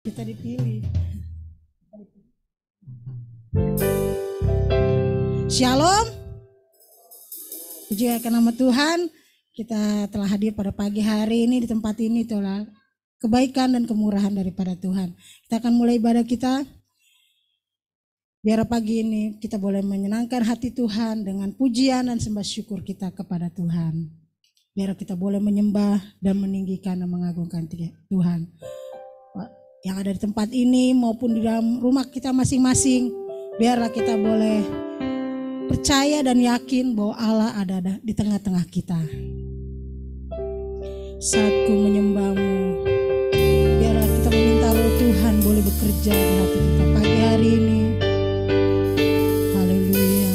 Kita dipilih. Shalom. Puji akan nama Tuhan. Kita telah hadir pada pagi hari ini di tempat ini, itulah kebaikan dan kemurahan daripada Tuhan. Kita akan mulai ibadah kita. Biar pagi ini kita boleh menyenangkan hati Tuhan dengan pujian dan sembah syukur kita kepada Tuhan. Biar kita boleh menyembah dan meninggikan dan mengagungkan Tuhan. Yang ada di tempat ini maupun di dalam rumah kita masing-masing. Biarlah kita boleh percaya dan yakin bahwa Allah ada di tengah-tengah kita. Saat ku menyembahmu, biarlah kita meminta Roh Tuhan boleh bekerja di hati kita pagi hari ini. Haleluya.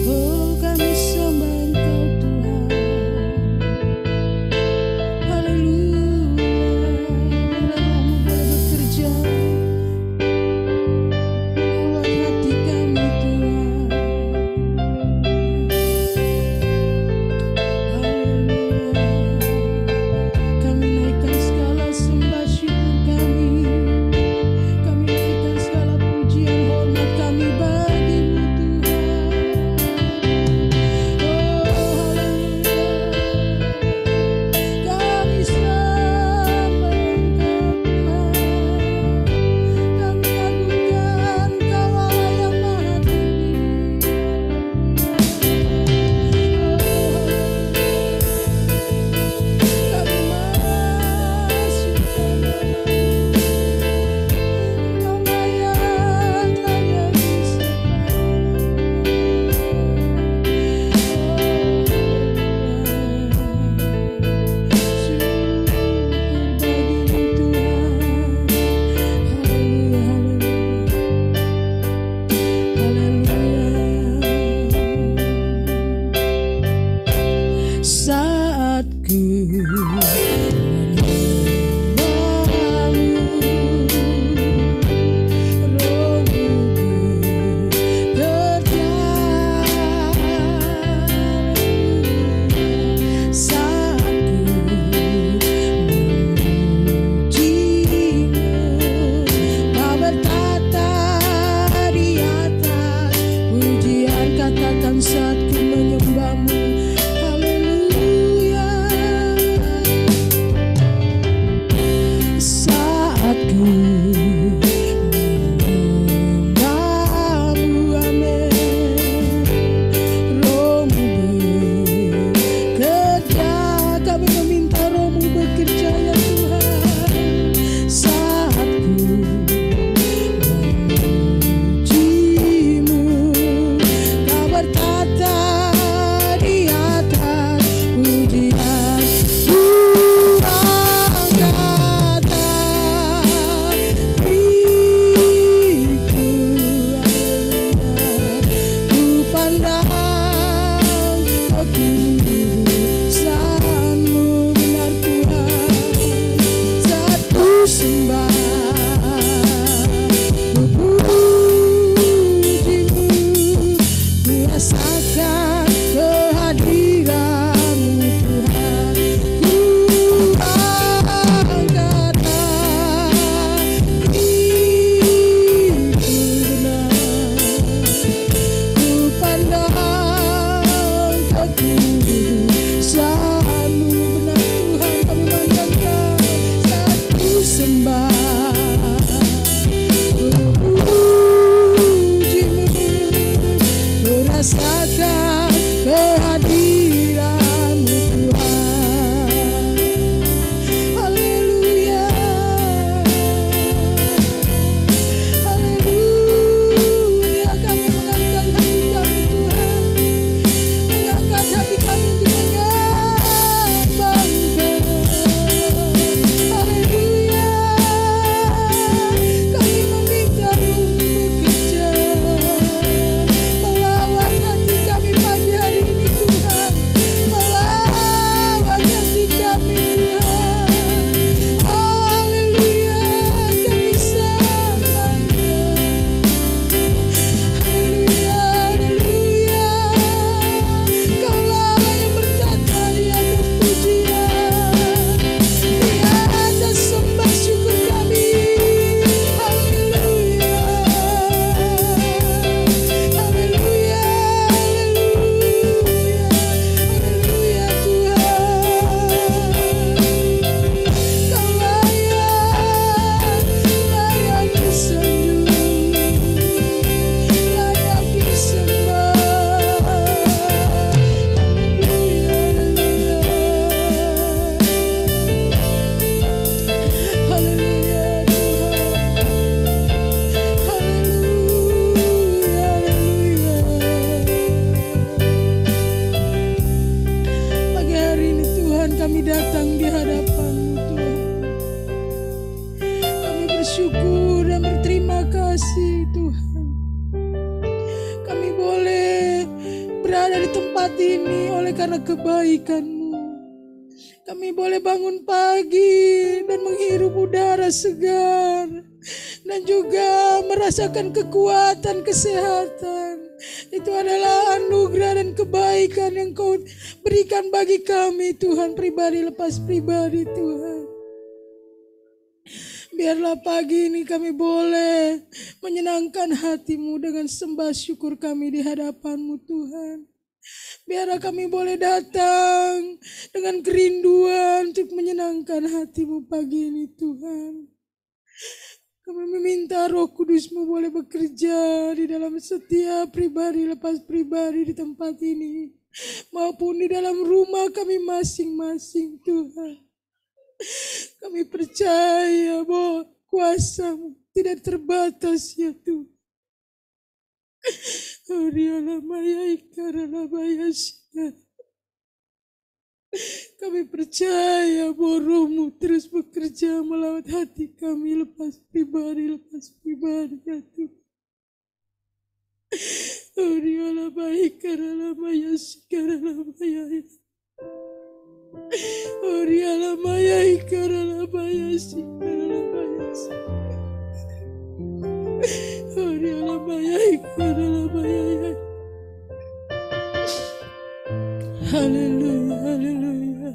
Oh, kami sembah Engkau Tuhan. Haleluya. Biarlah Roh-Mu boleh bekerja lewat hati kami Tuhan. Haleluya. Kami naikkan segala sembah syukur kami ada di tempat ini oleh karena kebaikan-Mu. Kami boleh bangun pagi dan menghirup udara segar dan juga merasakan kekuatan, kesehatan. Itu adalah anugerah dan kebaikan yang Kau berikan bagi kami, Tuhan, pribadi lepas pribadi, Tuhan. Biarlah pagi ini kami boleh menyenangkan hati-Mu dengan sembah syukur kami di hadapan-Mu, Tuhan. Biarlah kami boleh datang dengan kerinduan untuk menyenangkan hati-Mu pagi ini, Tuhan. Kami meminta Roh Kudus-Mu boleh bekerja di dalam setiap pribadi lepas pribadi di tempat ini, maupun di dalam rumah kami masing-masing, Tuhan. Kami percaya bahwa kuasa-Mu tidak terbatas, ya Tuhan. Kami percaya bahwa Roh-Mu terus bekerja melawat hati kami lepas pribadi, ya Tuhan. Haleluya, haleluya,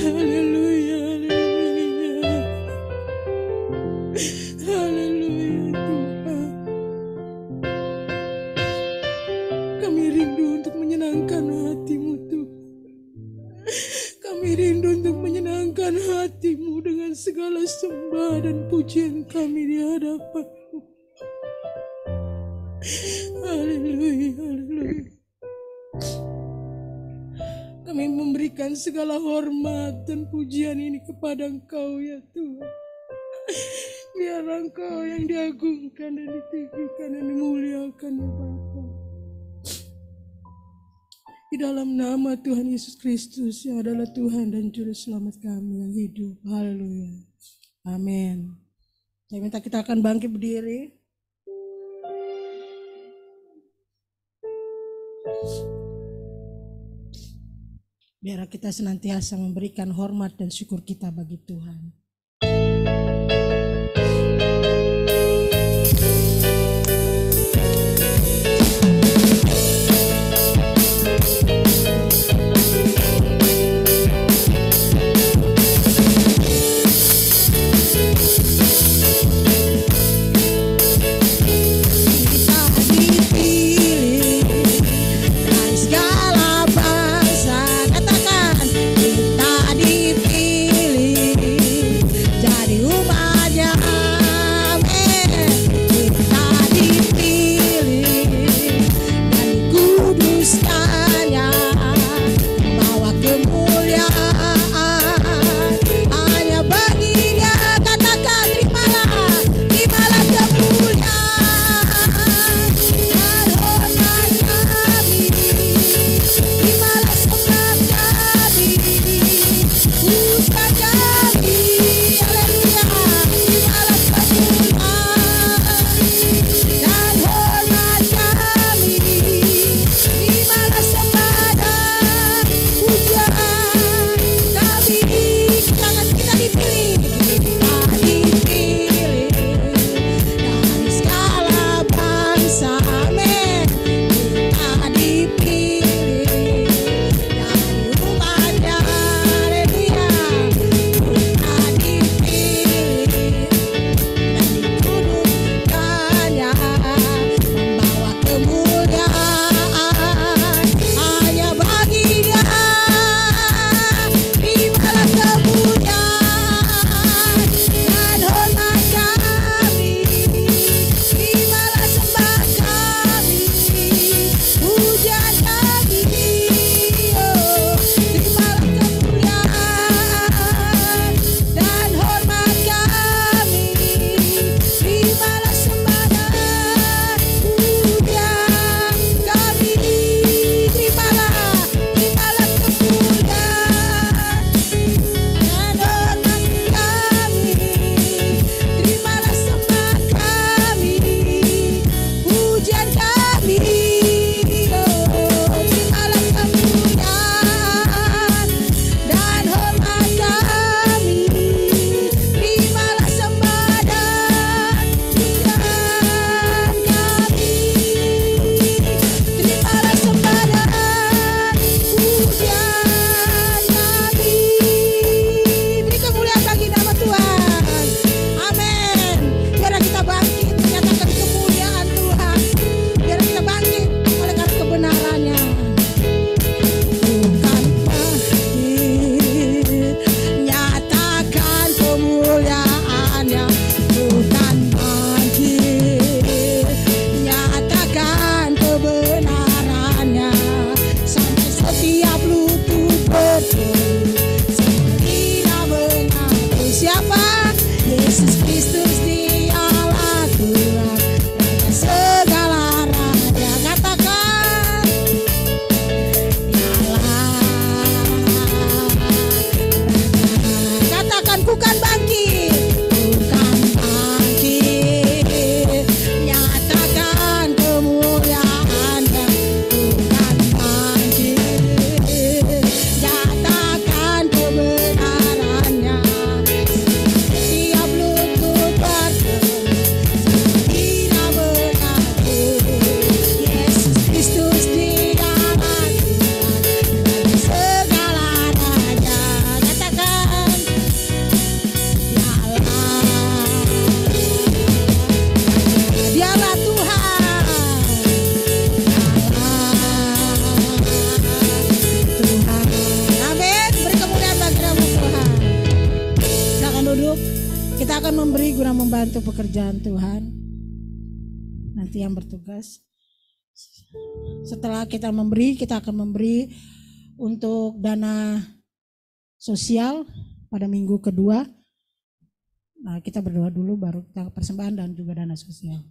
haleluya, haleluya, haleluya, Tuhan. Kami rindu untuk menyenangkan hati-Mu, Tuhan. Kami rindu untuk menyenangkan hati-Mu dengan segala sembah dan pujian kami di hadapan-Mu. Haleluya, haleluya. Kami memberikan segala hormat dan pujian ini kepada Engkau, ya Tuhan. Biar Engkau yang diagungkan dan ditinggikan dan dimuliakan, ya Bapa. Di dalam nama Tuhan Yesus Kristus yang adalah Tuhan dan Juru Selamat kami yang hidup. Haleluya. Amin. Saya minta kita akan bangkit berdiri. Biar kita senantiasa memberikan hormat dan syukur kita bagi Tuhan. Kita dipilih jadi umat bantu pekerjaan Tuhan. Nanti yang bertugas. Setelah kita memberi, kita akan memberi untuk dana sosial pada minggu kedua. Nah, kita berdoa dulu baru kita persembahan dan juga dana sosial.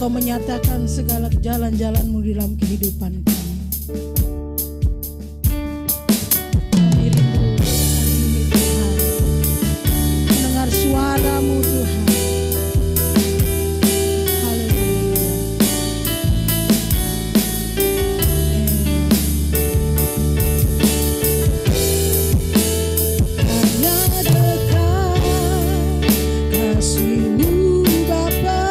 Engkau menyatakan segala jalan-jalan-Mu di dalam kehidupan kami. Kami rindu hari ini Tuhan, mendengar suara-Mu Tuhan. Haleluya. Hanya dekat kasih-Mu Bapa,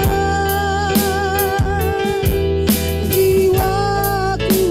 jiwaku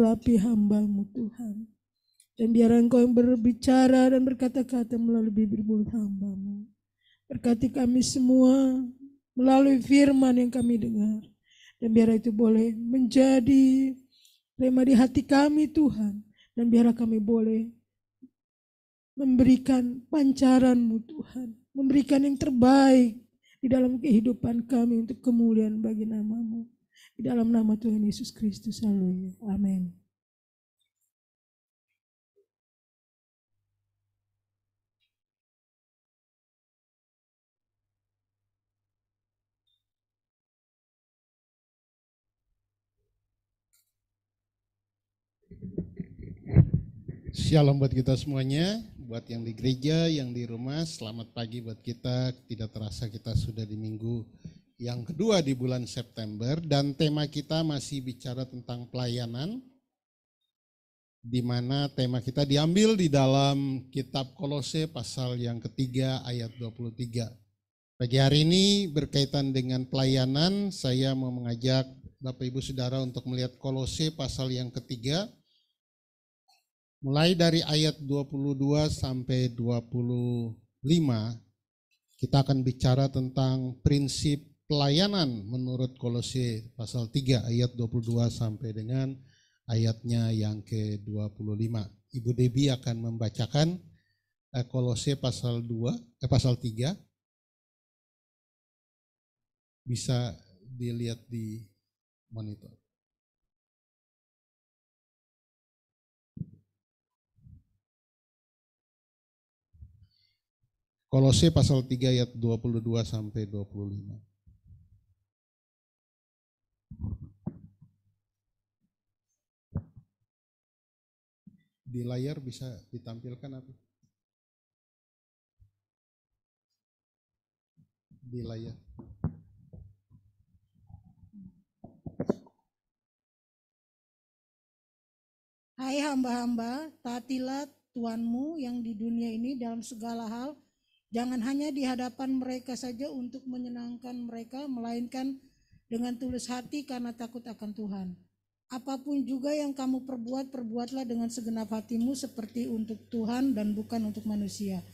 mengurapi hamba-Mu Tuhan. Dan biar Engkau yang berbicara dan berkata-kata melalui bibir mulut hamba-Mu. Berkati kami semua melalui firman yang kami dengar. Dan biar itu boleh menjadi rema di hati kami Tuhan. Dan biar kami boleh memberikan pancaran-Mu Tuhan. Memberikan yang terbaik di dalam kehidupan kami untuk kemuliaan bagi nama-Mu. Di dalam nama Tuhan Yesus Kristus. Haleluya. Amin. Shalom buat kita semuanya, buat yang di gereja, yang di rumah, selamat pagi buat kita. Tidak terasa kita sudah di minggu yang kedua di bulan September dan tema kita masih bicara tentang pelayanan, di mana tema kita diambil di dalam kitab Kolose pasal yang ketiga ayat 23. Pagi hari ini berkaitan dengan pelayanan, saya mau mengajak Bapak Ibu Saudara untuk melihat Kolose pasal yang ketiga. Mulai dari ayat 22 sampai 25, kita akan bicara tentang prinsip pelayanan menurut Kolose pasal 3 ayat 22 sampai dengan ayatnya yang ke-25. Ibu Debi akan membacakan Kolose pasal 3. Bisa dilihat di monitor. Kolose pasal 3 ayat 22 sampai 25. Di layar bisa ditampilkan apa? Di layar. Hai hamba-hamba, taatilah Tuhanmu yang di dunia ini dalam segala hal. Jangan hanya di hadapan mereka saja untuk menyenangkan mereka, melainkan dengan tulus hati karena takut akan Tuhan. Apapun juga yang kamu perbuat, perbuatlah dengan segenap hatimu seperti untuk Tuhan dan bukan untuk manusia.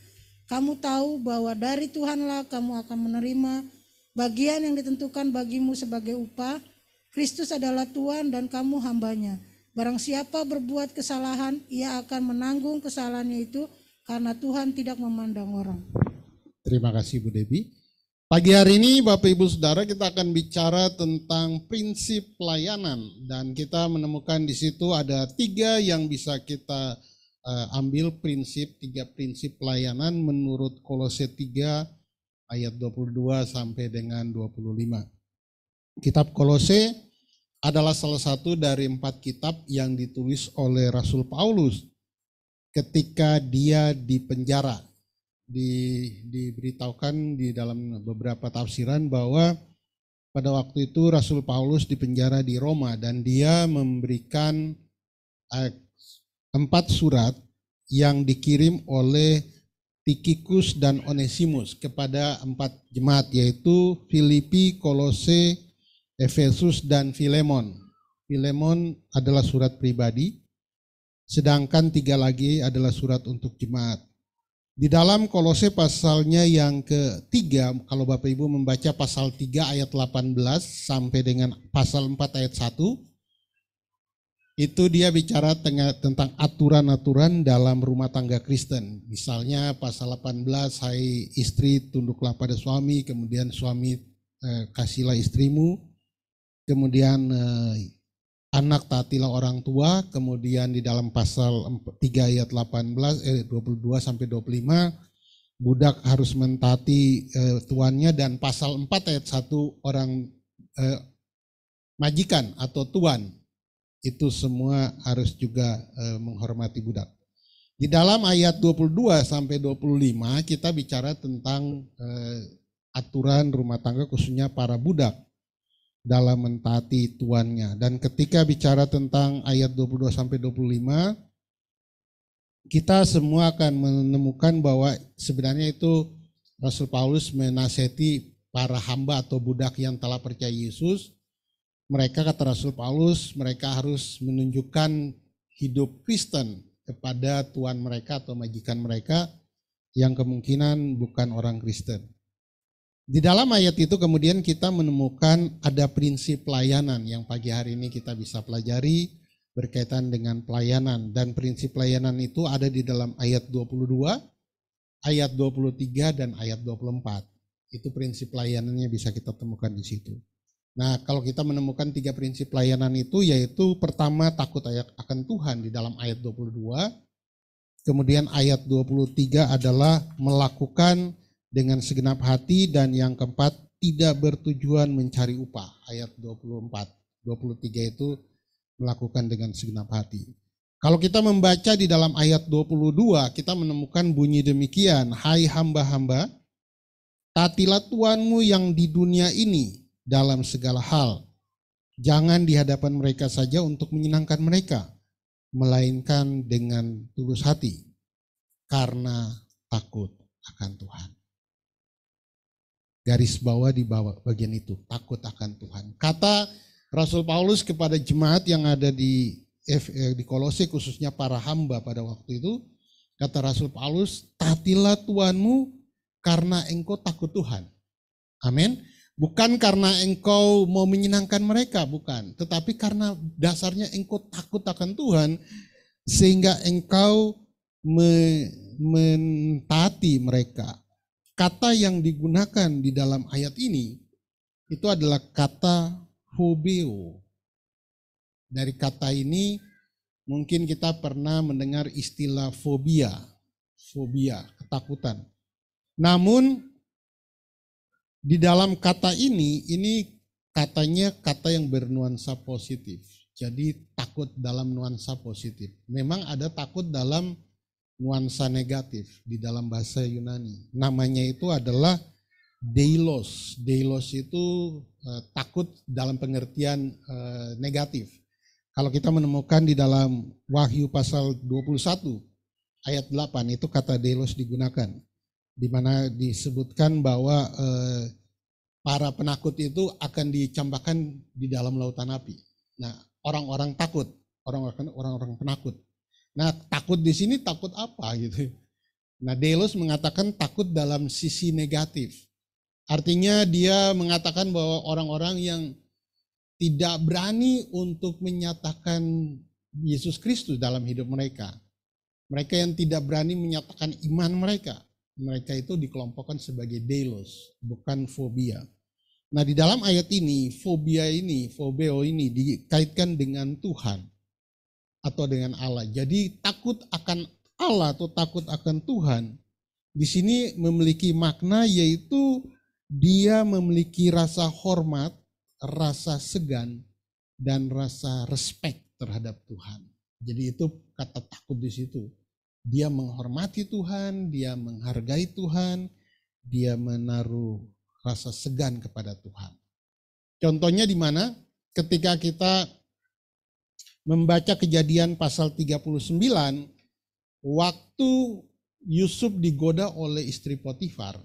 Kamu tahu bahwa dari Tuhanlah kamu akan menerima bagian yang ditentukan bagimu sebagai upah. Kristus adalah Tuhan dan kamu hambanya. Barang siapa berbuat kesalahan, ia akan menanggung kesalahannya itu karena Tuhan tidak memandang orang. Terima kasih Bu Debi. Pagi hari ini Bapak Ibu Saudara kita akan bicara tentang prinsip pelayanan dan kita menemukan di situ ada 3 yang bisa kita ambil tiga prinsip pelayanan menurut Kolose 3 ayat 22 sampai dengan 25. Kitab Kolose adalah salah satu dari 4 kitab yang ditulis oleh Rasul Paulus ketika dia di penjara. Diberitahukan di dalam beberapa tafsiran bahwa pada waktu itu Rasul Paulus dipenjara di Roma dan dia memberikan 4 surat yang dikirim oleh Tikhikus dan Onesimus kepada 4 jemaat, yaitu Filipi, Kolose, Efesus, dan Filemon. Filemon adalah surat pribadi, sedangkan 3 lagi adalah surat untuk jemaat. Di dalam Kolose pasalnya yang ketiga, kalau Bapak Ibu membaca pasal 3 ayat 18 sampai dengan pasal 4 ayat 1, itu dia bicara tentang aturan-aturan dalam rumah tangga Kristen. Misalnya pasal 18, hai istri tunduklah pada suami, kemudian suami kasihlah istrimu, kemudian anak taatilah orang tua, kemudian di dalam pasal 3 ayat 22 sampai 25 budak harus mentaati tuannya, dan pasal 4 ayat 1 orang majikan atau tuan itu semua harus juga menghormati budak. Di dalam ayat 22 sampai 25 kita bicara tentang aturan rumah tangga khususnya para budak dalam mentaati tuannya. Dan ketika bicara tentang ayat 22 sampai 25, kita semua akan menemukan bahwa sebenarnya itu Rasul Paulus menasihati para hamba atau budak yang telah percaya Yesus mereka, kata Rasul Paulus, mereka harus menunjukkan hidup Kristen kepada tuan mereka atau majikan mereka yang kemungkinan bukan orang Kristen. Di dalam ayat itu kemudian kita menemukan ada prinsip pelayanan yang pagi hari ini kita bisa pelajari berkaitan dengan pelayanan. Dan prinsip pelayanan itu ada di dalam ayat 22, ayat 23, dan ayat 24. Itu prinsip pelayanannya bisa kita temukan di situ. Nah, kalau kita menemukan 3 prinsip pelayanan itu, yaitu pertama takut akan Tuhan di dalam ayat 22, kemudian ayat 23 adalah melakukan dengan segenap hati, dan yang keempat tidak bertujuan mencari upah. Ayat 24, 23 itu melakukan dengan segenap hati. Kalau kita membaca di dalam ayat 22, kita menemukan bunyi demikian, hai hamba-hamba, taatilah Tuanmu yang di dunia ini dalam segala hal. Jangan di hadapan mereka saja untuk menyenangkan mereka, melainkan dengan tulus hati, karena takut akan Tuhan. Garis bawah di bawah bagian itu, takut akan Tuhan. Kata Rasul Paulus kepada jemaat yang ada di Kolose, khususnya para hamba pada waktu itu, kata Rasul Paulus, taatilah Tuanmu karena engkau takut Tuhan. Amin. Bukan karena engkau mau menyenangkan mereka, bukan. Tetapi karena dasarnya engkau takut akan Tuhan, sehingga engkau mentaati mereka. Kata yang digunakan di dalam ayat ini itu adalah kata phobeo. Dari kata ini mungkin kita pernah mendengar istilah fobia, ketakutan. Namun di dalam kata ini katanya kata yang bernuansa positif. Jadi takut dalam nuansa positif. Memang ada takut dalam nuansa negatif di dalam bahasa Yunani. Namanya itu adalah deilos. Deilos itu takut dalam pengertian negatif. Kalau kita menemukan di dalam Wahyu pasal 21 ayat 8 itu kata deilos digunakan. Di mana disebutkan bahwa para penakut itu akan dicampakkan di dalam lautan api. Nah, orang-orang takut, orang-orang penakut. Nah, takut di sini takut apa gitu. Nah, deilos mengatakan takut dalam sisi negatif. Artinya dia mengatakan bahwa orang-orang yang tidak berani untuk menyatakan Yesus Kristus dalam hidup mereka. Mereka yang tidak berani menyatakan iman mereka. Mereka itu dikelompokkan sebagai deilos, bukan fobia. Nah, di dalam ayat ini, phobeo ini dikaitkan dengan Tuhan atau dengan Allah. Jadi takut akan Allah atau takut akan Tuhan di sini memiliki makna, yaitu dia memiliki rasa hormat, rasa segan, dan rasa respect terhadap Tuhan. Jadi itu kata takut di situ. Dia menghormati Tuhan, dia menghargai Tuhan, dia menaruh rasa segan kepada Tuhan. Contohnya di mana? Ketika kita membaca Kejadian pasal 39, waktu Yusuf digoda oleh istri Potifar,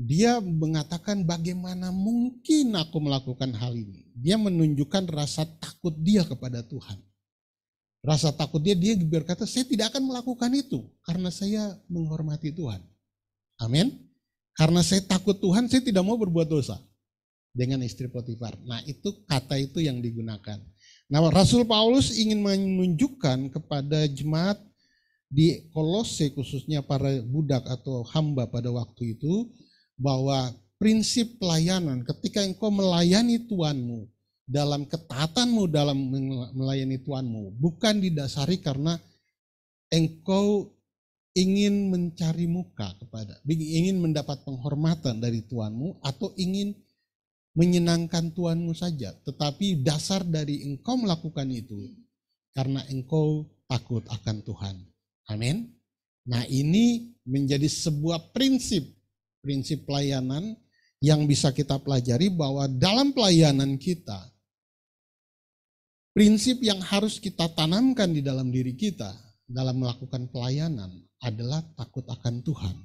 dia mengatakan bagaimana mungkin aku melakukan hal ini. Dia menunjukkan rasa takut dia kepada Tuhan. Rasa takut dia berkata, saya tidak akan melakukan itu karena saya menghormati Tuhan. Amin. Karena saya takut Tuhan, saya tidak mau berbuat dosa dengan istri Potifar. Nah, itu kata itu yang digunakan. Nah, Rasul Paulus ingin menunjukkan kepada jemaat di Kolose, khususnya para budak atau hamba pada waktu itu, bahwa prinsip pelayanan ketika engkau melayani Tuanmu, dalam ketaatanmu dalam melayani Tuanmu, bukan didasari karena engkau ingin mencari muka ingin mendapat penghormatan dari Tuanmu, atau ingin menyenangkan Tuanmu saja, tetapi dasar dari engkau melakukan itu karena engkau takut akan Tuhan. Amin. Nah, ini menjadi sebuah prinsip pelayanan yang bisa kita pelajari, bahwa dalam pelayanan kita, prinsip yang harus kita tanamkan di dalam diri kita dalam melakukan pelayanan adalah takut akan Tuhan.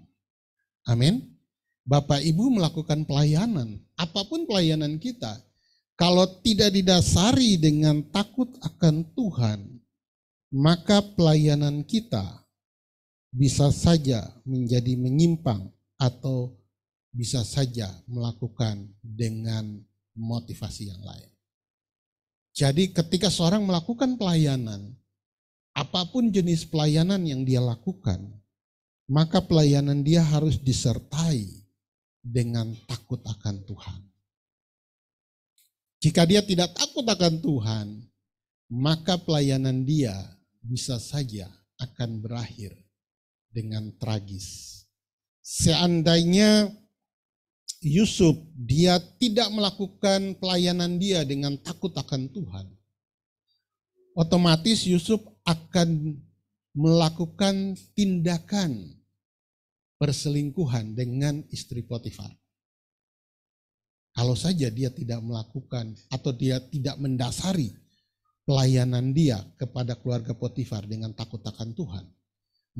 Amin. Bapak Ibu melakukan pelayanan, apapun pelayanan kita, Kalau tidak didasari dengan takut akan Tuhan, maka pelayanan kita bisa saja menjadi menyimpang atau bisa saja melakukan dengan motivasi yang lain. Jadi ketika seorang melakukan pelayanan, apapun jenis pelayanan yang dia lakukan, maka pelayanan dia harus disertai dengan takut akan Tuhan. Jika dia tidak takut akan Tuhan, maka pelayanan dia bisa saja akan berakhir dengan tragis. Seandainya Yusuf dia tidak melakukan pelayanan dia dengan takut akan Tuhan, otomatis Yusuf akan melakukan tindakan perselingkuhan dengan istri Potifar. Kalau saja dia tidak melakukan atau dia tidak mendasari pelayanan dia kepada keluarga Potifar dengan takut akan Tuhan,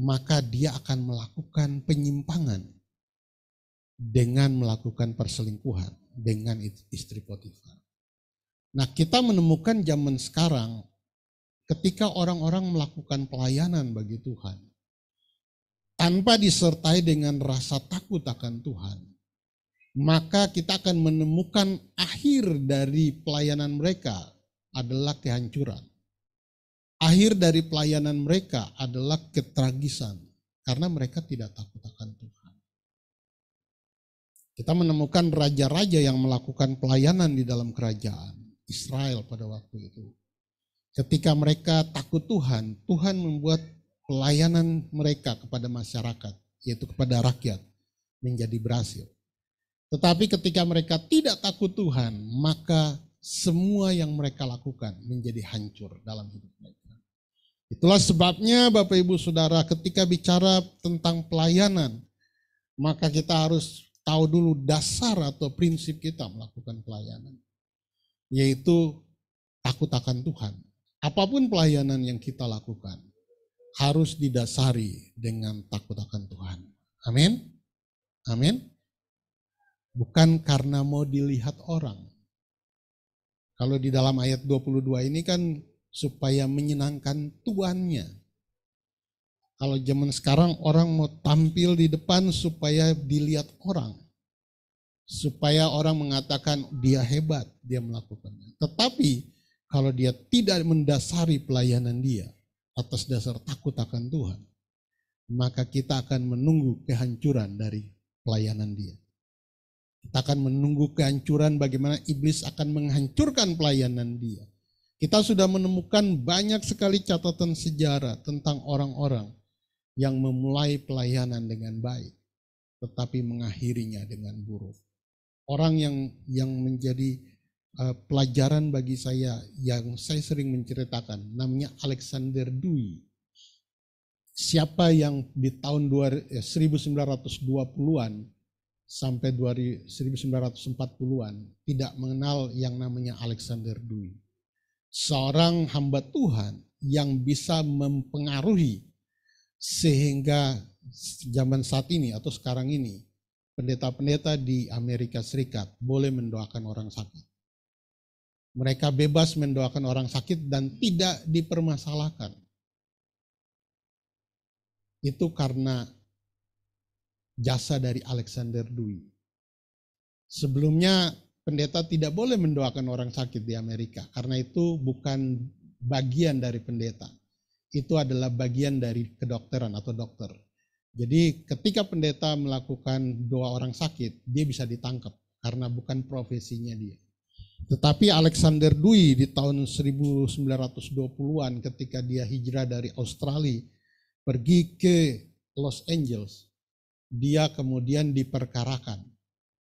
maka dia akan melakukan penyimpangan dengan melakukan perselingkuhan dengan istri Potifar. Nah, kita menemukan zaman sekarang ketika orang-orang melakukan pelayanan bagi Tuhan tanpa disertai dengan rasa takut akan Tuhan, maka kita akan menemukan akhir dari pelayanan mereka adalah kehancuran. Akhir dari pelayanan mereka adalah ketragisan karena mereka tidak takut akan Tuhan. Kita menemukan raja-raja yang melakukan pelayanan di dalam kerajaan Israel pada waktu itu. Ketika mereka takut Tuhan, Tuhan membuat pelayanan mereka kepada masyarakat, yaitu kepada rakyat, menjadi berhasil. Tetapi ketika mereka tidak takut Tuhan, maka semua yang mereka lakukan menjadi hancur dalam hidup mereka. Itulah sebabnya Bapak Ibu Saudara, ketika bicara tentang pelayanan, maka kita harus tahu dulu dasar atau prinsip kita melakukan pelayanan, yaitu takut akan Tuhan. Apapun pelayanan yang kita lakukan harus didasari dengan takut akan Tuhan. Amin. Amin. Bukan karena mau dilihat orang. Kalau di dalam ayat 22 ini kan supaya menyenangkan tuannya. Kalau zaman sekarang orang mau tampil di depan supaya dilihat orang. Supaya orang mengatakan dia hebat, dia melakukannya. Tetapi kalau dia tidak mendasari pelayanan dia atas dasar takut akan Tuhan, maka kita akan menunggu kehancuran dari pelayanan dia. Kita akan menunggu kehancuran bagaimana iblis akan menghancurkan pelayanan dia. Kita sudah menemukan banyak sekali catatan sejarah tentang orang-orang yang memulai pelayanan dengan baik, tetapi mengakhirinya dengan buruk. Orang yang menjadi pelajaran bagi saya, yang saya sering menceritakan, namanya Alexander Dewey. Siapa yang di tahun 1920-an sampai 1940-an tidak mengenal yang namanya Alexander Dewey. Seorang hamba Tuhan yang bisa mempengaruhi sehingga zaman saat ini atau sekarang ini pendeta-pendeta di Amerika Serikat boleh mendoakan orang sakit. Mereka bebas mendoakan orang sakit dan tidak dipermasalahkan. Itu karena jasa dari Alexander Dewey. Sebelumnya pendeta tidak boleh mendoakan orang sakit di Amerika karena itu bukan bagian dari pendeta. Itu adalah bagian dari kedokteran atau dokter. Jadi ketika pendeta melakukan doa orang sakit, dia bisa ditangkap karena bukan profesinya dia. Tetapi Alexander Dewey di tahun 1920-an ketika dia hijrah dari Australia pergi ke Los Angeles, dia kemudian diperkarakan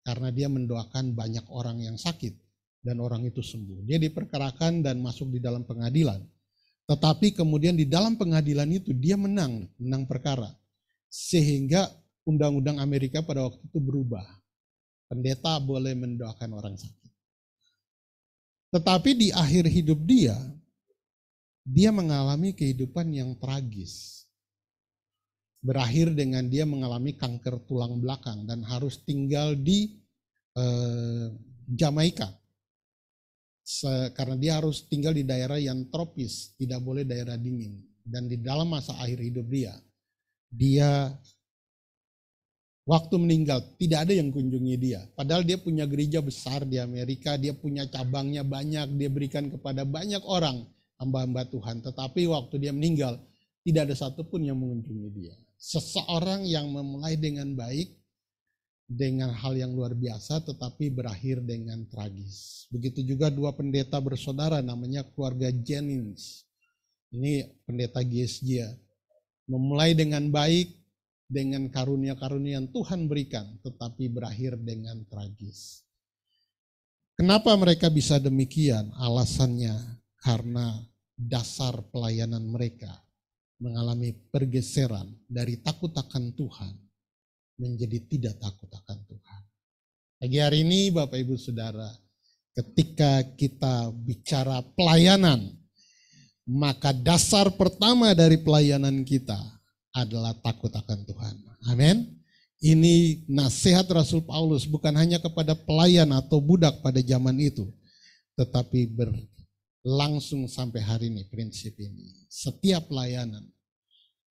karena dia mendoakan banyak orang yang sakit dan orang itu sembuh. Dia diperkarakan dan masuk di dalam pengadilan. Tetapi kemudian di dalam pengadilan itu dia menang perkara. Sehingga undang-undang Amerika pada waktu itu berubah. Pendeta boleh mendoakan orang sakit. Tetapi di akhir hidup dia mengalami kehidupan yang tragis. Berakhir dengan dia mengalami kanker tulang belakang dan harus tinggal di Jamaika. Karena dia harus tinggal di daerah yang tropis, tidak boleh daerah dingin. Dan di dalam masa akhir hidup dia waktu meninggal tidak ada yang kunjungi dia. Padahal dia punya gereja besar di Amerika, dia punya cabangnya banyak, dia berikan kepada banyak orang, hamba-hamba Tuhan. Tetapi waktu dia meninggal, tidak ada satupun yang mengunjungi dia. Seseorang yang memulai dengan baik, dengan hal yang luar biasa, tetapi berakhir dengan tragis. Begitu juga dua pendeta bersaudara, namanya keluarga Jennings. Ini pendeta GSJ. Memulai dengan baik, dengan karunia-karunia yang Tuhan berikan, tetapi berakhir dengan tragis. Kenapa mereka bisa demikian? Alasannya karena dasar pelayanan mereka mengalami pergeseran dari takut akan Tuhan menjadi tidak takut akan Tuhan. Pagi hari ini Bapak Ibu Saudara, ketika kita bicara pelayanan, maka dasar pertama dari pelayanan kita adalah takut akan Tuhan. Amin. Ini nasihat Rasul Paulus bukan hanya kepada pelayan atau budak pada zaman itu, tetapi berlangsung sampai hari ini prinsip ini. Setiap pelayanan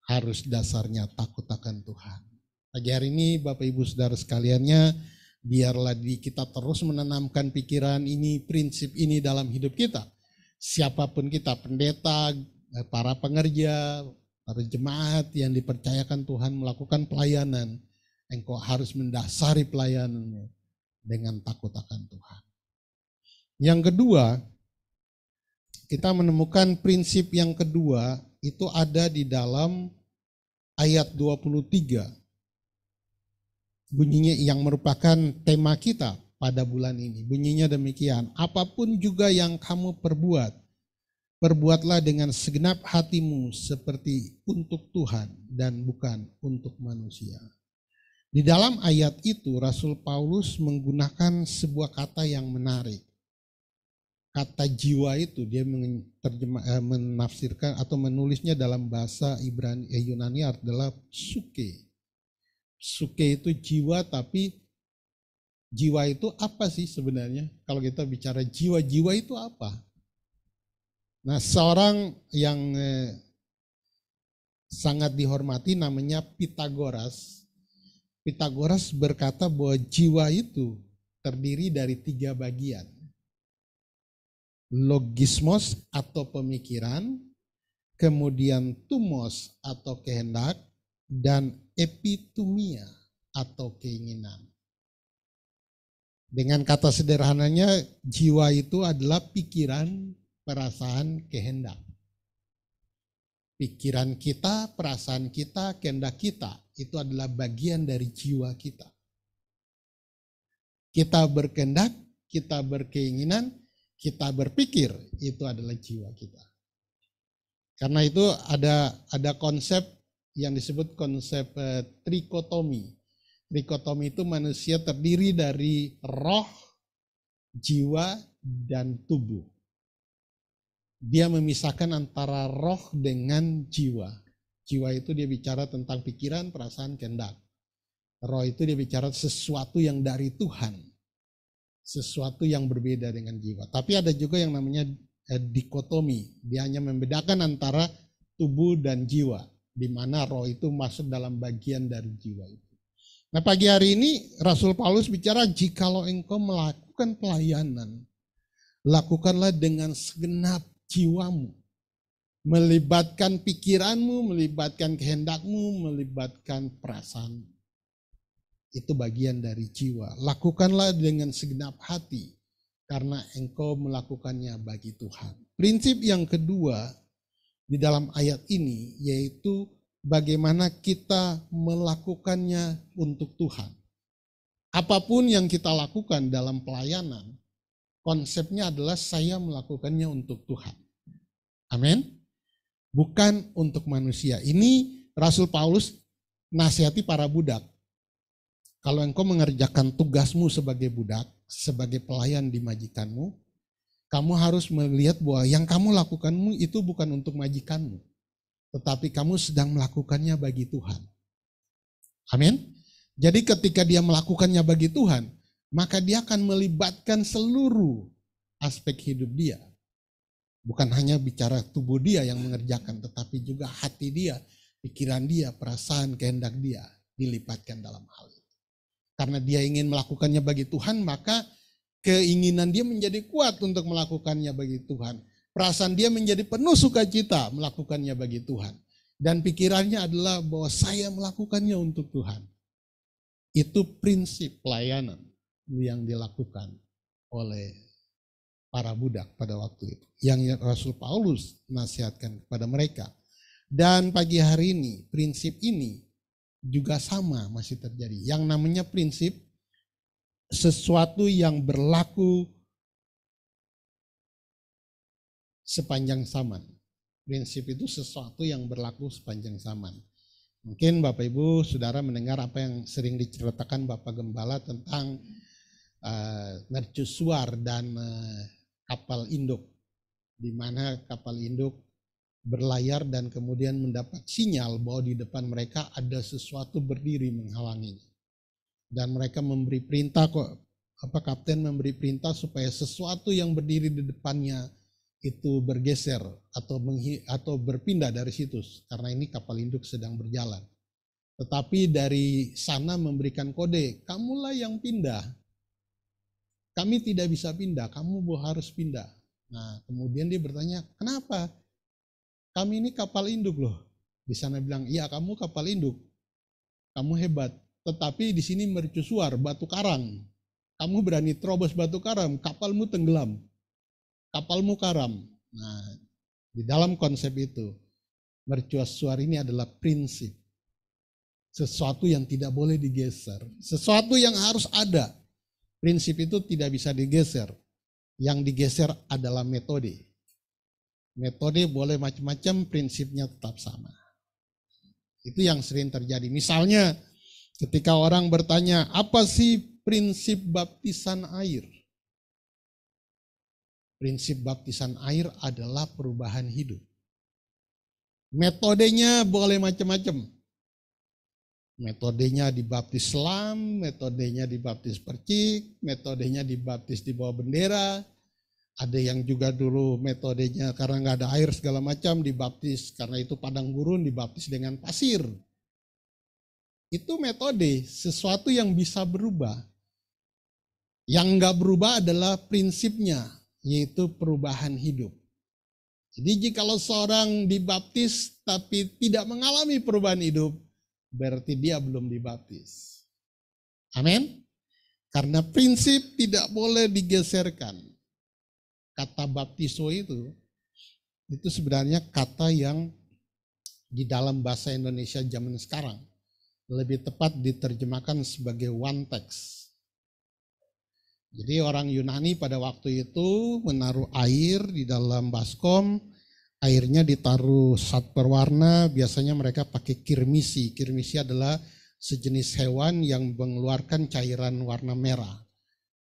harus dasarnya takut akan Tuhan. Pagi hari ini Bapak Ibu Saudara sekaliannya, biarlah kita terus menanamkan pikiran ini, prinsip ini dalam hidup kita. Siapapun kita, pendeta, para pengerja, para jemaat yang dipercayakan Tuhan melakukan pelayanan, engkau harus mendasari pelayananmu dengan takut akan Tuhan. Yang kedua, kita menemukan prinsip yang kedua itu ada di dalam ayat 23. Bunyinya yang merupakan tema kita pada bulan ini. Bunyinya demikian, apapun juga yang kamu perbuat, perbuatlah dengan segenap hatimu seperti untuk Tuhan dan bukan untuk manusia. Di dalam ayat itu Rasul Paulus menggunakan sebuah kata yang menarik. Kata jiwa itu dia menafsirkan atau menulisnya dalam bahasa Yunani adalah suke. Suke itu jiwa, tapi jiwa itu apa sih sebenarnya? Kalau kita bicara jiwa itu apa? Nah, seorang yang sangat dihormati namanya Pitagoras. Pitagoras berkata bahwa jiwa itu terdiri dari 3 bagian. Logismos atau pemikiran, kemudian tumos atau kehendak, dan epitumia atau keinginan. Dengan kata sederhananya, jiwa itu adalah pikiran, perasaan, kehendak. Pikiran kita, perasaan kita, kehendak kita, itu adalah bagian dari jiwa kita. Kita berkehendak, kita berkeinginan, kita berpikir, itu adalah jiwa kita. Karena itu ada konsep yang disebut konsep trikotomi. Trikotomi itu manusia terdiri dari roh, jiwa, dan tubuh. Dia memisahkan antara roh dengan jiwa. Jiwa itu dia bicara tentang pikiran, perasaan, kehendak. Roh itu dia bicara sesuatu yang dari Tuhan. Sesuatu yang berbeda dengan jiwa. Tapi ada juga yang namanya dikotomi. Dia hanya membedakan antara tubuh dan jiwa, di mana roh itu masuk dalam bagian dari jiwa itu. Nah, pagi hari ini Rasul Paulus bicara, jikalau engkau melakukan pelayanan, lakukanlah dengan segenap jiwamu. Melibatkan pikiranmu, melibatkan kehendakmu, melibatkan perasaanmu. Itu bagian dari jiwa. Lakukanlah dengan segenap hati, karena engkau melakukannya bagi Tuhan. Prinsip yang kedua di dalam ayat ini yaitu bagaimana kita melakukannya untuk Tuhan. Apapun yang kita lakukan dalam pelayanan, konsepnya adalah saya melakukannya untuk Tuhan. Amin. Bukan untuk manusia. Ini Rasul Paulus nasihati para budak. Kalau engkau mengerjakan tugasmu sebagai budak, sebagai pelayan di majikanmu, kamu harus melihat bahwa yang kamu lakukanmu itu bukan untuk majikanmu, tetapi kamu sedang melakukannya bagi Tuhan. Amin. Jadi ketika dia melakukannya bagi Tuhan, maka dia akan melibatkan seluruh aspek hidup dia. Bukan hanya bicara tubuh dia yang mengerjakan, tetapi juga hati dia, pikiran dia, perasaan, kehendak dia dilipatkan dalam hal itu. Karena dia ingin melakukannya bagi Tuhan, maka keinginan dia menjadi kuat untuk melakukannya bagi Tuhan. Perasaan dia menjadi penuh sukacita melakukannya bagi Tuhan. Dan pikirannya adalah bahwa saya melakukannya untuk Tuhan. Itu prinsip pelayanan yang dilakukan oleh para budak pada waktu itu. Yang Rasul Paulus nasihatkan kepada mereka. Dan pagi hari ini, prinsip ini juga sama masih terjadi. Yang namanya prinsip sesuatu yang berlaku sepanjang zaman. Prinsip itu sesuatu yang berlaku sepanjang zaman. Mungkin Bapak Ibu Saudara mendengar apa yang sering diceritakan Bapak Gembala tentang mercusuar dan kapal induk, di mana kapal induk berlayar dan kemudian mendapat sinyal bahwa di depan mereka ada sesuatu berdiri menghalanginya. Dan mereka memberi perintah kapten memberi perintah supaya sesuatu yang berdiri di depannya itu bergeser atau berpindah dari situ karena ini kapal induk sedang berjalan. Tetapi dari sana memberikan kode, kamulah yang pindah. Kami tidak bisa pindah, kamu harus pindah. Nah, kemudian dia bertanya, kenapa? Kami ini kapal induk loh. Di sana bilang, iya kamu kapal induk, kamu hebat. Tetapi di sini mercusuar, batu karang. Kamu berani terobos batu karang, kapalmu tenggelam. Kapalmu karam. Nah, di dalam konsep itu, mercusuar ini adalah prinsip. Sesuatu yang tidak boleh digeser. Sesuatu yang harus ada. Prinsip itu tidak bisa digeser. Yang digeser adalah metode. Metode boleh macam-macam, prinsipnya tetap sama. Itu yang sering terjadi. Misalnya ketika orang bertanya, apa sih prinsip baptisan air? Prinsip baptisan air adalah perubahan hidup. Metodenya boleh macam-macam. Metodenya dibaptis selam, metodenya dibaptis percik, metodenya dibaptis di bawah bendera. Ada yang juga dulu metodenya karena nggak ada air segala macam dibaptis karena itu padang gurun dibaptis dengan pasir. Itu metode, sesuatu yang bisa berubah. Yang nggak berubah adalah prinsipnya, yaitu perubahan hidup. Jadi jikalau seorang dibaptis tapi tidak mengalami perubahan hidup, berarti dia belum dibaptis. Amin. Karena prinsip tidak boleh digeserkan. Kata baptiso itu sebenarnya kata yang di dalam bahasa Indonesia zaman sekarang lebih tepat diterjemahkan sebagai one text. Jadi orang Yunani pada waktu itu menaruh air di dalam baskom, airnya ditaruh sat berwarna, biasanya mereka pakai kirmisi. Kirmisi adalah sejenis hewan yang mengeluarkan cairan warna merah.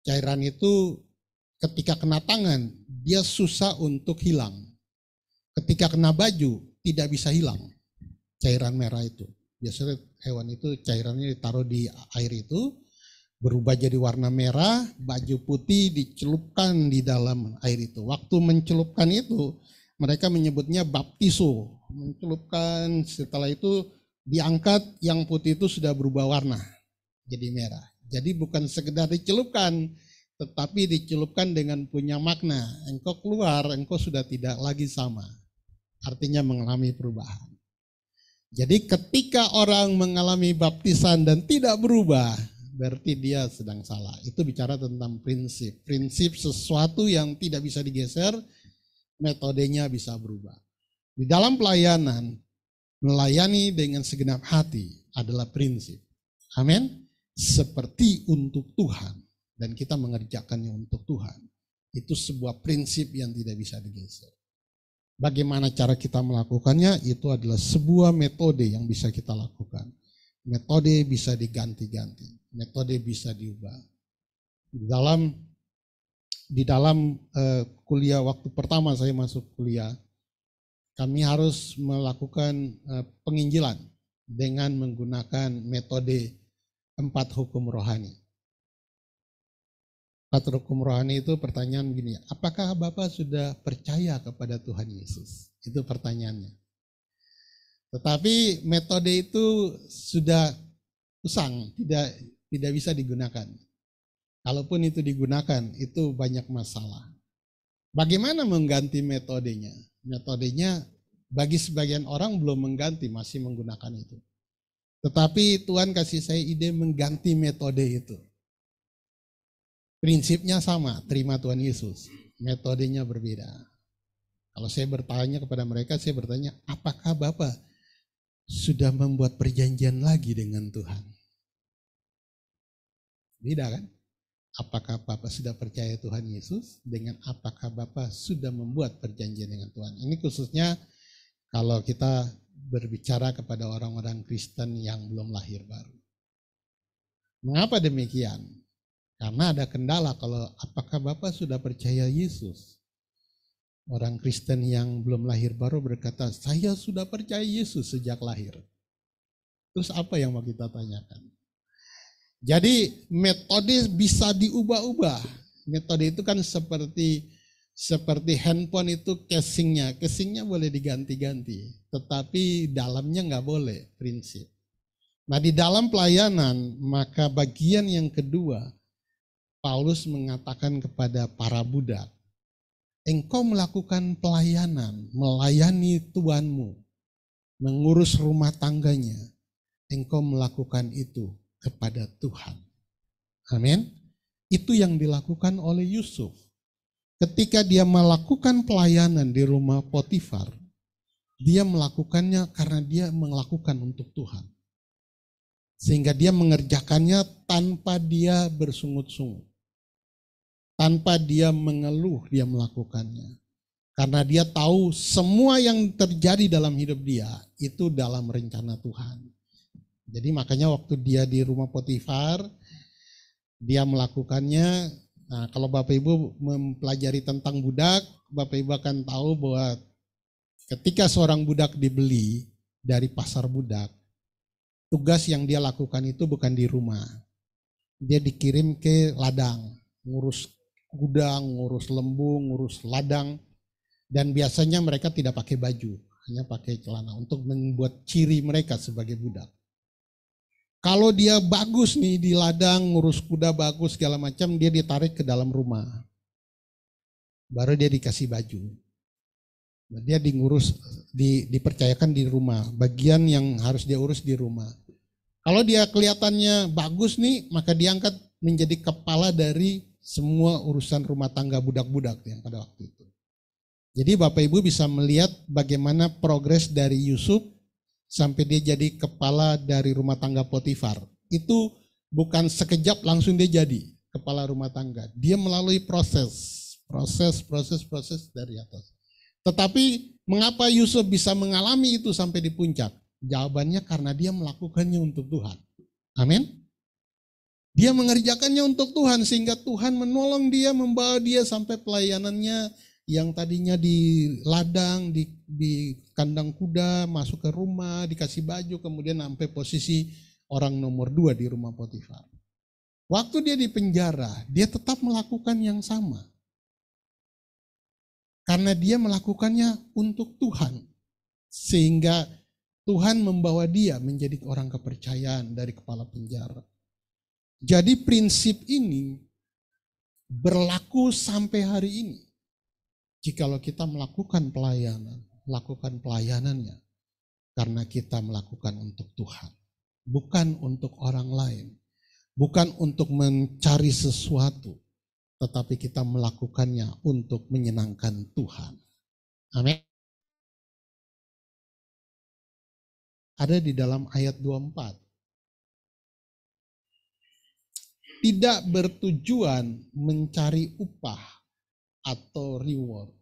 Cairan itu ketika kena tangan, dia susah untuk hilang. Ketika kena baju, tidak bisa hilang cairan merah itu. Biasanya hewan itu cairannya ditaruh di air itu, berubah jadi warna merah, baju putih dicelupkan di dalam air itu. Waktu mencelupkan itu, mereka menyebutnya baptiso. Mencelupkan, setelah itu diangkat, yang putih itu sudah berubah warna, jadi merah. Jadi bukan sekedar dicelupkan, tetapi dicelupkan dengan punya makna. Engkau keluar, engkau sudah tidak lagi sama. Artinya mengalami perubahan. Jadi ketika orang mengalami baptisan dan tidak berubah, berarti dia sedang salah. Itu bicara tentang prinsip. Prinsip sesuatu yang tidak bisa digeser, metodenya bisa berubah. Di dalam pelayanan, melayani dengan segenap hati adalah prinsip. Amin. Seperti untuk Tuhan. Dan kita mengerjakannya untuk Tuhan. Itu sebuah prinsip yang tidak bisa digeser. Bagaimana cara kita melakukannya, itu adalah sebuah metode yang bisa kita lakukan. Metode bisa diganti-ganti. Metode bisa diubah. Di dalam kuliah waktu pertama saya masuk kuliah, kami harus melakukan penginjilan dengan menggunakan metode 4 hukum rohani. Pakar hukum rohani itu pertanyaan begini, apakah Bapak sudah percaya kepada Tuhan Yesus? Itu pertanyaannya. Tetapi metode itu sudah usang, tidak bisa digunakan. Kalaupun itu digunakan, itu banyak masalah. Bagaimana mengganti metodenya? Metodenya bagi sebagian orang belum mengganti, masih menggunakan itu. Tetapi Tuhan kasih saya ide mengganti metode itu. Prinsipnya sama, terima Tuhan Yesus. Metodenya berbeda. Kalau saya bertanya kepada mereka, saya bertanya, apakah Bapak sudah membuat perjanjian lagi dengan Tuhan? Beda kan? Apakah Bapak sudah percaya Tuhan Yesus dengan apakah Bapak sudah membuat perjanjian dengan Tuhan? Ini khususnya kalau kita berbicara kepada orang-orang Kristen yang belum lahir baru. Mengapa demikian? Karena ada kendala kalau apakah Bapak sudah percaya Yesus? Orang Kristen yang belum lahir baru berkata, saya sudah percaya Yesus sejak lahir. Terus apa yang mau kita tanyakan? Jadi metode bisa diubah-ubah. Metode itu kan seperti handphone itu casingnya boleh diganti-ganti. Tetapi dalamnya nggak boleh, prinsip. Nah di dalam pelayanan, maka bagian yang kedua, Paulus mengatakan kepada para budak, engkau melakukan pelayanan, melayani tuanmu, mengurus rumah tangganya, engkau melakukan itu kepada Tuhan. Amin. Itu yang dilakukan oleh Yusuf. Ketika dia melakukan pelayanan di rumah Potifar, dia melakukannya karena dia melakukan untuk Tuhan. Sehingga dia mengerjakannya tanpa dia bersungut-sungut. Tanpa dia mengeluh, dia melakukannya. Karena dia tahu semua yang terjadi dalam hidup dia itu dalam rencana Tuhan. Jadi makanya waktu dia di rumah Potifar, dia melakukannya. Nah, kalau Bapak Ibu mempelajari tentang budak, Bapak Ibu akan tahu bahwa ketika seorang budak dibeli dari pasar budak, tugas yang dia lakukan itu bukan di rumah. Dia dikirim ke ladang, ngurus gudang, ngurus lembu, ngurus ladang. Dan biasanya mereka tidak pakai baju, hanya pakai celana untuk membuat ciri mereka sebagai budak. Kalau dia bagus nih di ladang, ngurus kuda bagus segala macam, dia ditarik ke dalam rumah. Baru dia dikasih baju. Dia dipercayakan di rumah, bagian yang harus dia urus di rumah. Kalau dia kelihatannya bagus nih, maka diangkat menjadi kepala dari semua urusan rumah tangga budak-budak yang pada waktu itu. Jadi Bapak Ibu bisa melihat bagaimana progres dari Yusuf sampai dia jadi kepala dari rumah tangga Potifar. Itu bukan sekejap langsung dia jadi kepala rumah tangga. Dia melalui proses dari atas. Tetapi mengapa Yusuf bisa mengalami itu sampai di puncak? Jawabannya karena dia melakukannya untuk Tuhan. Amin. Dia mengerjakannya untuk Tuhan sehingga Tuhan menolong dia, membawa dia sampai pelayanannya yang tadinya di ladang, di kandang kuda, masuk ke rumah, dikasih baju, kemudian sampai posisi orang nomor 2 di rumah Potifar. Waktu dia di penjara, dia tetap melakukan yang sama. Karena dia melakukannya untuk Tuhan. Sehingga Tuhan membawa dia menjadi orang kepercayaan dari kepala penjara. Jadi prinsip ini berlaku sampai hari ini. Jikalau kita melakukan pelayanan, lakukan pelayanannya karena kita melakukan untuk Tuhan. Bukan untuk orang lain. Bukan untuk mencari sesuatu. Tetapi kita melakukannya untuk menyenangkan Tuhan. Amin. Ada di dalam ayat 24. Tidak bertujuan mencari upah atau reward.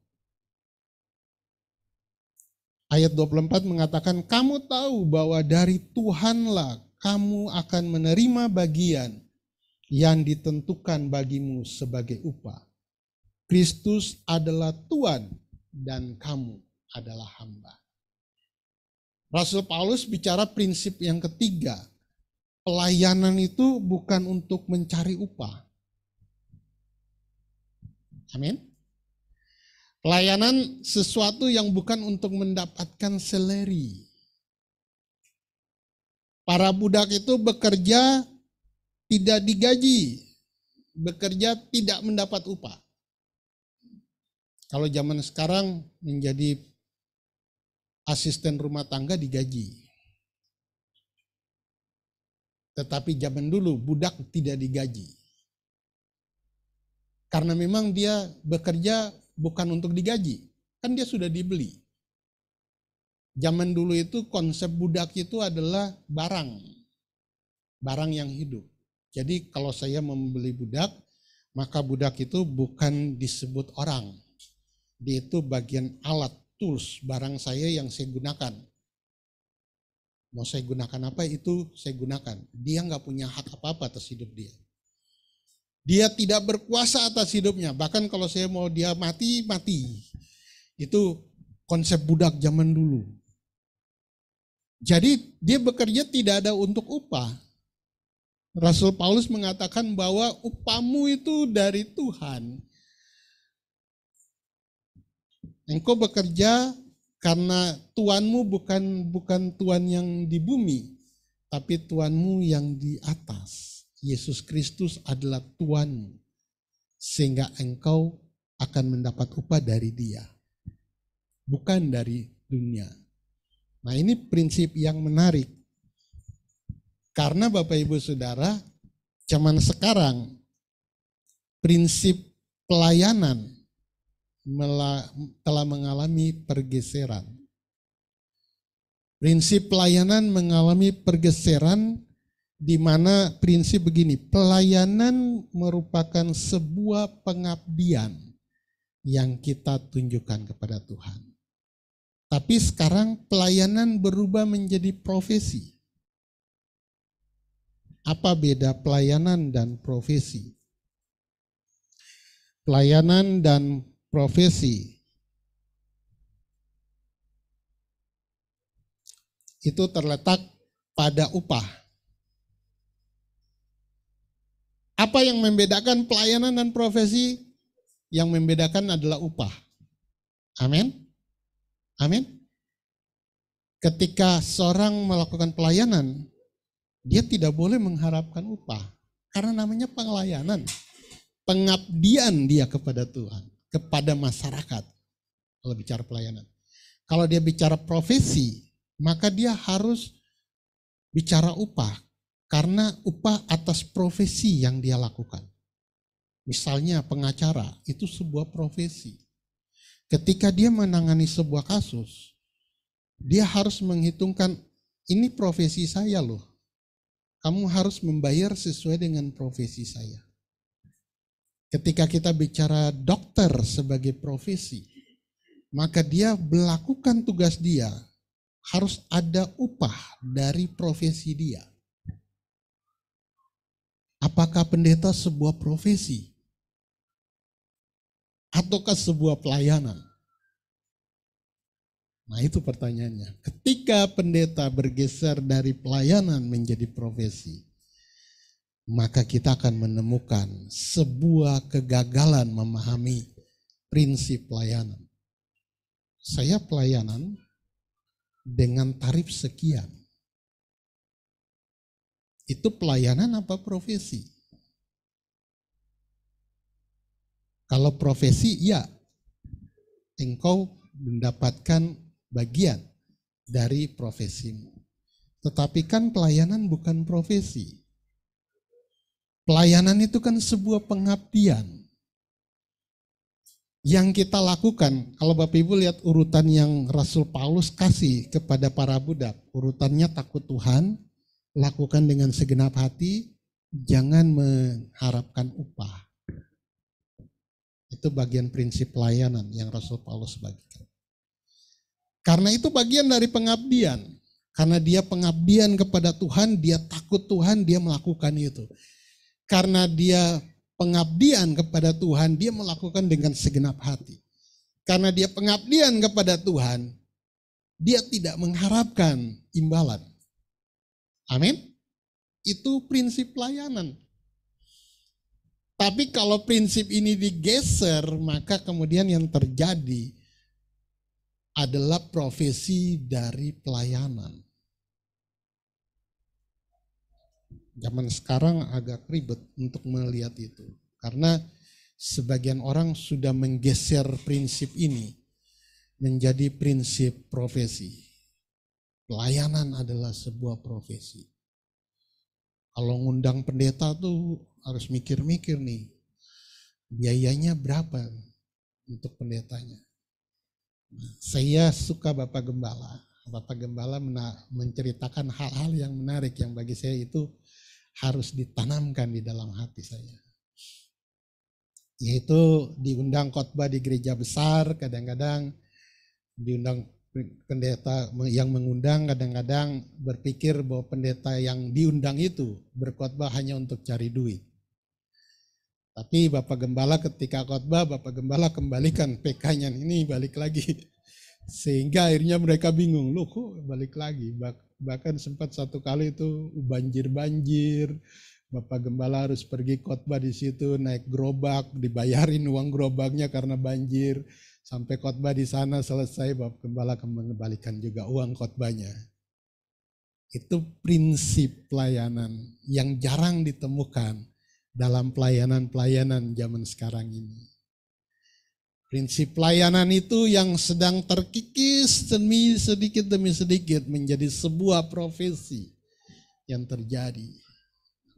Ayat 24 mengatakan, kamu tahu bahwa dari Tuhanlah kamu akan menerima bagian yang ditentukan bagimu sebagai upah. Kristus adalah Tuhan dan kamu adalah hamba. Rasul Paulus bicara prinsip yang ketiga. Pelayanan itu bukan untuk mencari upah. Amin. Pelayanan sesuatu yang bukan untuk mendapatkan seleri. Para budak itu bekerja tidak digaji, bekerja tidak mendapat upah. Kalau zaman sekarang menjadi asisten rumah tangga digaji. Tetapi zaman dulu budak tidak digaji. Karena memang dia bekerja bukan untuk digaji, kan dia sudah dibeli. Zaman dulu itu konsep budak itu adalah barang yang hidup. Jadi kalau saya membeli budak, maka budak itu bukan disebut orang. Dia itu bagian alat, tools, barang saya yang saya gunakan. Mau saya gunakan apa itu saya gunakan. Dia nggak punya hak apa-apa atas hidup dia. Dia tidak berkuasa atas hidupnya. Bahkan kalau saya mau dia mati, mati. Itu konsep budak zaman dulu. Jadi dia bekerja tidak ada untuk upah. Rasul Paulus mengatakan bahwa upahmu itu dari Tuhan. Engkau bekerja karena Tuanmu bukan Tuan yang di bumi, tapi Tuanmu yang di atas. Yesus Kristus adalah Tuanmu, sehingga engkau akan mendapat upah dari Dia, bukan dari dunia. Nah, ini prinsip yang menarik. Karena Bapak Ibu Saudara, zaman sekarang prinsip pelayanan telah mengalami pergeseran. Prinsip pelayanan mengalami pergeseran di mana prinsip begini, pelayanan merupakan sebuah pengabdian yang kita tunjukkan kepada Tuhan. Tapi sekarang pelayanan berubah menjadi profesi. Apa beda pelayanan dan profesi? Pelayanan dan profesi itu terletak pada upah. Apa yang membedakan pelayanan dan profesi? Yang membedakan adalah upah. Amin. Amin. Ketika seorang melakukan pelayanan, dia tidak boleh mengharapkan upah. Karena namanya pelayanan. Pengabdian dia kepada Tuhan, kepada masyarakat. Kalau bicara pelayanan. Kalau dia bicara profesi, maka dia harus bicara upah. Karena upah atas profesi yang dia lakukan. Misalnya pengacara, itu sebuah profesi. Ketika dia menangani sebuah kasus, dia harus menghitungkan, ini profesi saya loh. Kamu harus membayar sesuai dengan profesi saya. Ketika kita bicara dokter sebagai profesi, maka dia melakukan tugas dia, harus ada upah dari profesi dia. Apakah pendeta sebuah profesi? Ataukah sebuah pelayanan? Nah, itu pertanyaannya. Ketika pendeta bergeser dari pelayanan menjadi profesi, maka kita akan menemukan sebuah kegagalan memahami prinsip pelayanan. Saya pelayanan dengan tarif sekian. Itu pelayanan apa profesi? Kalau profesi, ya, engkau mendapatkan bagian dari profesimu. Tetapi kan pelayanan bukan profesi. Pelayanan itu kan sebuah pengabdian. Yang kita lakukan, kalau Bapak Ibu lihat urutan yang Rasul Paulus kasih kepada para budak. Urutannya takut Tuhan, lakukan dengan segenap hati, jangan mengharapkan upah. Itu bagian prinsip pelayanan yang Rasul Paulus bagikan. Karena itu bagian dari pengabdian. Karena dia pengabdian kepada Tuhan, dia takut Tuhan, dia melakukan itu. Karena dia pengabdian kepada Tuhan, dia melakukan dengan segenap hati. Karena dia pengabdian kepada Tuhan, dia tidak mengharapkan imbalan. Amin. Itu prinsip pelayanan. Tapi kalau prinsip ini digeser, maka kemudian yang terjadi adalah profesi dari pelayanan. Zaman sekarang agak ribet untuk melihat itu. Karena sebagian orang sudah menggeser prinsip ini menjadi prinsip profesi. Pelayanan adalah sebuah profesi. Kalau ngundang pendeta tuh harus mikir-mikir nih, biayanya berapa untuk pendetanya. Saya suka Bapak Gembala. Bapak Gembala menceritakan hal-hal yang menarik yang bagi saya itu harus ditanamkan di dalam hati saya. Yaitu diundang khotbah di gereja besar, kadang-kadang diundang pendeta yang mengundang, kadang-kadang berpikir bahwa pendeta yang diundang itu berkhotbah hanya untuk cari duit. Tapi Bapak Gembala ketika khotbah, Bapak Gembala kembalikan PK-nya ini balik lagi. Sehingga akhirnya mereka bingung, loh kok balik lagi. Bahkan sempat satu kali itu banjir-banjir. Bapak Gembala harus pergi khotbah di situ, naik gerobak, dibayarin uang gerobaknya karena banjir. Sampai khotbah di sana selesai, Bapak Gembala mengembalikan juga uang khotbahnya. Itu prinsip pelayanan yang jarang ditemukan dalam pelayanan-pelayanan zaman sekarang ini. Prinsip pelayanan itu yang sedang terkikis sedikit demi sedikit menjadi sebuah profesi yang terjadi.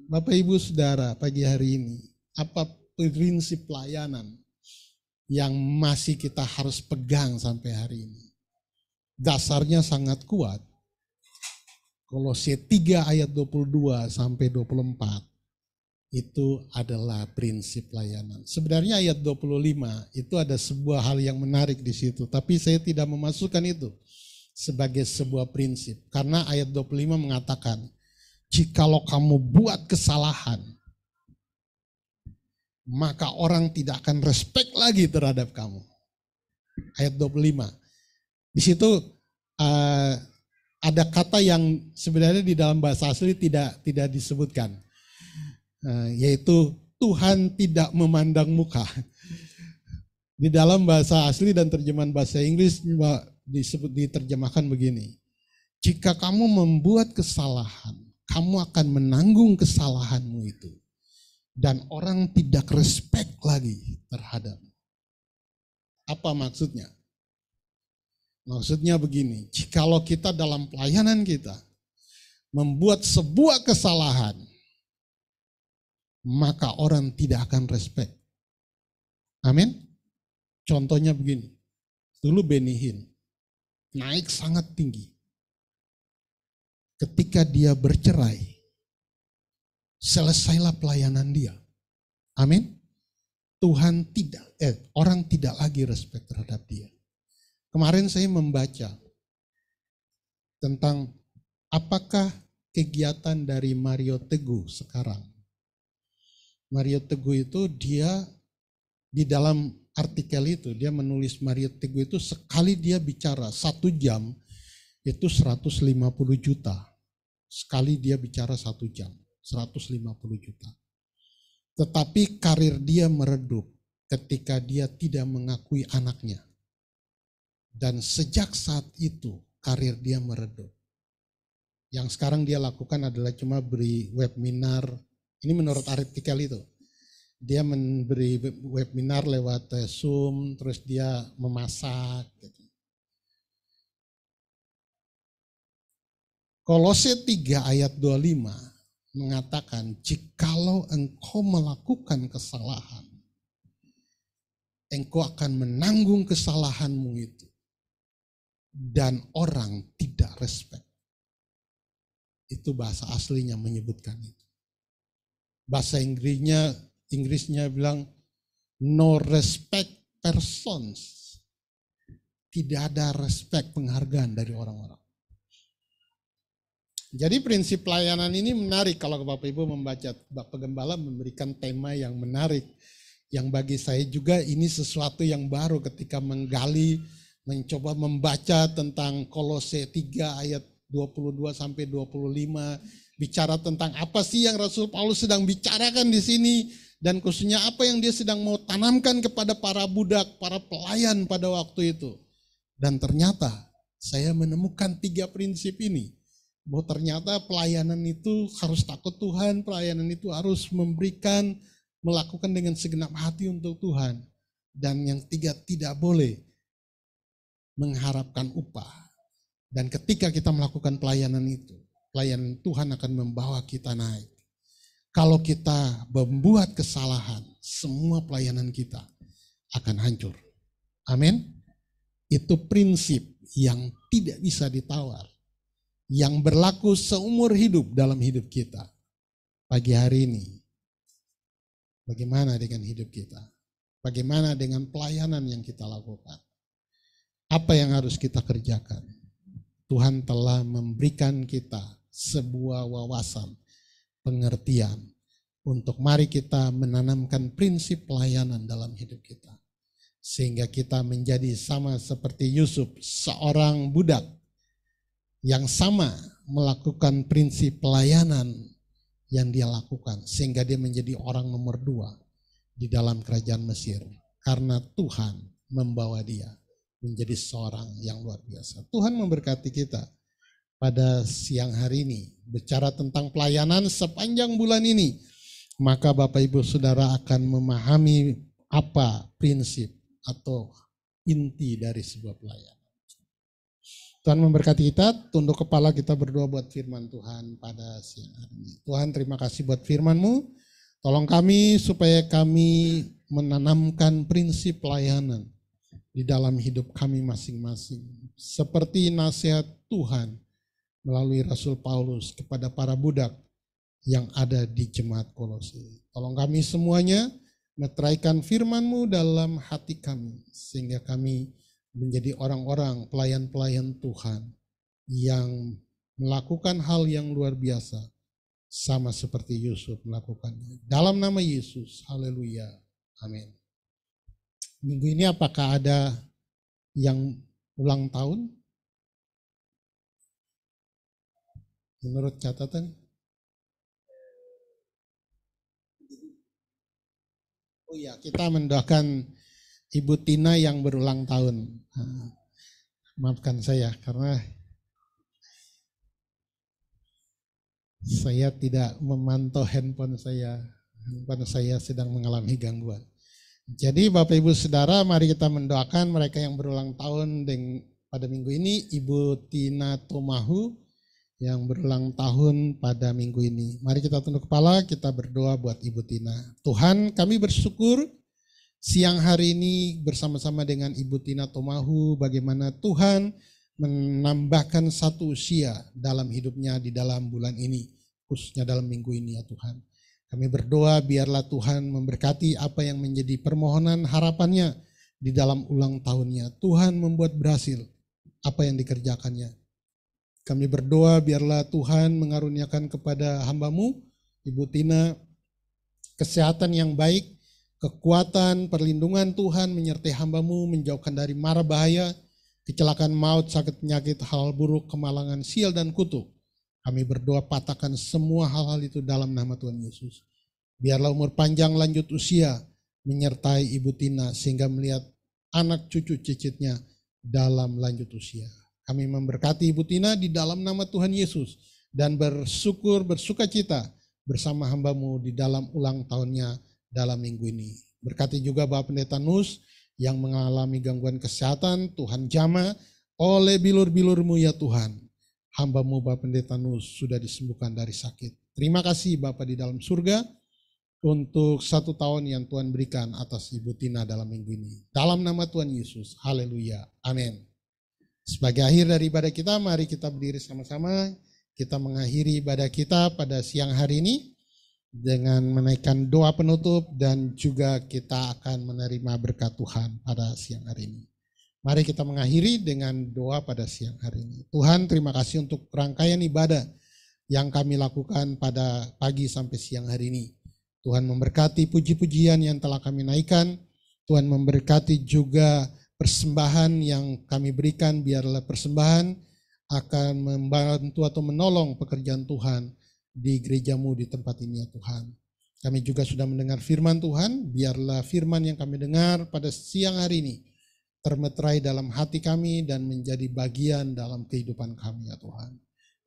Bapak Ibu Saudara, pagi hari ini, apa prinsip pelayanan yang masih kita harus pegang sampai hari ini? Dasarnya sangat kuat. Kolose 3 ayat 22 sampai 24 itu adalah prinsip pelayanan. Sebenarnya ayat 25 itu ada sebuah hal yang menarik di situ, tapi saya tidak memasukkan itu sebagai sebuah prinsip. Karena ayat 25 mengatakan, jikalau kamu buat kesalahan, maka orang tidak akan respect lagi terhadap kamu. Ayat 25. Di situ ada kata yang sebenarnya di dalam bahasa asli tidak disebutkan. Yaitu Tuhan tidak memandang muka. Di dalam bahasa asli dan terjemahan bahasa Inggris diterjemahkan begini. Jika kamu membuat kesalahan, kamu akan menanggung kesalahanmu itu. Dan orang tidak respect lagi terhadapmu. Apa maksudnya? Maksudnya begini, jikalau kita dalam pelayanan kita membuat sebuah kesalahan, maka orang tidak akan respect. Amin. Contohnya begini, dulu Benny Hinn naik sangat tinggi. Ketika dia bercerai, selesailah pelayanan dia. Amin. Orang tidak lagi respect terhadap dia. Kemarin saya membaca tentang apakah kegiatan dari Mario Teguh sekarang. Mario Teguh itu dia di dalam artikel itu dia menulis Mario Teguh itu sekali dia bicara 1 jam itu 150 juta. Sekali dia bicara 1 jam 150 juta. Tetapi karir dia meredup ketika dia tidak mengakui anaknya. Dan sejak saat itu karir dia meredup. Yang sekarang dia lakukan adalah cuma beri webinar. Ini menurut artikel itu. Dia memberi webinar lewat Zoom, terus dia memasak. Gitu. Kolose 3 ayat 25 mengatakan, jikalau engkau melakukan kesalahan, engkau akan menanggung kesalahanmu itu. Dan orang tidak respect. Itu bahasa aslinya menyebutkan itu. Bahasa Inggrisnya bilang no respect persons. Tidak ada respect penghargaan dari orang-orang. Jadi prinsip pelayanan ini menarik kalau Bapak Ibu membaca. Bapak Gembala memberikan tema yang menarik. Yang bagi saya juga ini sesuatu yang baru ketika mencoba membaca tentang Kolose 3 ayat 22 sampai 25. Bicara tentang apa sih yang Rasul Paulus sedang bicarakan di sini dan khususnya apa yang dia sedang mau tanamkan kepada para budak, para pelayan pada waktu itu. Dan ternyata saya menemukan 3 prinsip ini. Bahwa ternyata pelayanan itu harus takut Tuhan, pelayanan itu harus memberikan, melakukan dengan segenap hati untuk Tuhan. Dan yang 3, tidak boleh mengharapkan upah. Dan ketika kita melakukan pelayanan itu, pelayanan Tuhan akan membawa kita naik. Kalau kita membuat kesalahan, semua pelayanan kita akan hancur. Amin. Itu prinsip yang tidak bisa ditawar, yang berlaku seumur hidup dalam hidup kita. Pagi hari ini, bagaimana dengan hidup kita? Bagaimana dengan pelayanan yang kita lakukan? Apa yang harus kita kerjakan? Tuhan telah memberikan kita sebuah wawasan, pengertian, untuk mari kita menanamkan prinsip pelayanan dalam hidup kita. Sehingga kita menjadi sama seperti Yusuf, seorang budak yang sama melakukan prinsip pelayanan yang dia lakukan. Sehingga dia menjadi orang nomor 2 di dalam kerajaan Mesir. Karena Tuhan membawa dia menjadi seorang yang luar biasa. Tuhan memberkati kita pada siang hari ini. Bicara tentang pelayanan sepanjang bulan ini. Maka Bapak Ibu Saudara akan memahami apa prinsip atau inti dari sebuah pelayanan. Tuhan memberkati kita, tunduk kepala kita berdoa buat firman Tuhan pada siang hari ini. Tuhan, terima kasih buat firman-Mu. Tolong kami supaya kami menanamkan prinsip pelayanan di dalam hidup kami masing-masing. Seperti nasihat Tuhan melalui Rasul Paulus kepada para budak yang ada di jemaat Kolose. Tolong kami semuanya meteraikan firman-Mu dalam hati kami, sehingga kami menjadi orang-orang pelayan-pelayan Tuhan yang melakukan hal yang luar biasa, sama seperti Yusuf melakukannya. Dalam nama Yesus, haleluya, amin. Minggu ini apakah ada yang ulang tahun? Menurut catatan? Oh iya, kita mendoakan Ibu Tina yang berulang tahun. Maafkan saya karena saya tidak memantau handphone saya. Handphone saya sedang mengalami gangguan. Jadi Bapak Ibu Saudara, mari kita mendoakan mereka yang berulang tahun pada minggu ini. Ibu Tina Tomahu yang berulang tahun pada minggu ini. Mari kita tunduk kepala, kita berdoa buat Ibu Tina. Tuhan, kami bersyukur siang hari ini bersama-sama dengan Ibu Tina Tomahu, bagaimana Tuhan menambahkan satu usia dalam hidupnya di dalam bulan ini, khususnya dalam minggu ini ya Tuhan. Kami berdoa biarlah Tuhan memberkati apa yang menjadi permohonan harapannya di dalam ulang tahunnya. Tuhan membuat berhasil apa yang dikerjakannya. Kami berdoa biarlah Tuhan mengaruniakan kepada hamba-Mu, Ibu Tina, kesehatan yang baik, kekuatan, perlindungan Tuhan menyertai hamba-Mu, menjauhkan dari mara bahaya, kecelakaan maut, sakit penyakit, hal buruk, kemalangan, sial dan kutuk. Kami berdoa patahkan semua hal-hal itu dalam nama Tuhan Yesus. Biarlah umur panjang lanjut usia menyertai Ibu Tina sehingga melihat anak cucu cicitnya dalam lanjut usia. Kami memberkati Ibu Tina di dalam nama Tuhan Yesus dan bersuka cita bersama hamba-Mu di dalam ulang tahunnya dalam minggu ini. Berkati juga Bapak Pendeta Nus yang mengalami gangguan kesehatan, Tuhan jamah oleh bilur-bilur-Mu ya Tuhan. Hamba-Mu Bapak Pendeta Nus sudah disembuhkan dari sakit. Terima kasih Bapak di dalam surga untuk 1 tahun yang Tuhan berikan atas Ibu Tina dalam minggu ini. Dalam nama Tuhan Yesus, haleluya, amin. Sebagai akhir dari ibadah kita, mari kita berdiri sama-sama. Kita mengakhiri ibadah kita pada siang hari ini dengan menaikkan doa penutup dan juga kita akan menerima berkat Tuhan pada siang hari ini. Mari kita mengakhiri dengan doa pada siang hari ini. Tuhan, terima kasih untuk rangkaian ibadah yang kami lakukan pada pagi sampai siang hari ini. Tuhan memberkati puji-pujian yang telah kami naikkan. Tuhan memberkati juga persembahan yang kami berikan, biarlah persembahan akan membantu atau menolong pekerjaan Tuhan di gereja-Mu di tempat ini ya Tuhan. Kami juga sudah mendengar firman Tuhan, biarlah firman yang kami dengar pada siang hari ini termeterai dalam hati kami dan menjadi bagian dalam kehidupan kami ya Tuhan.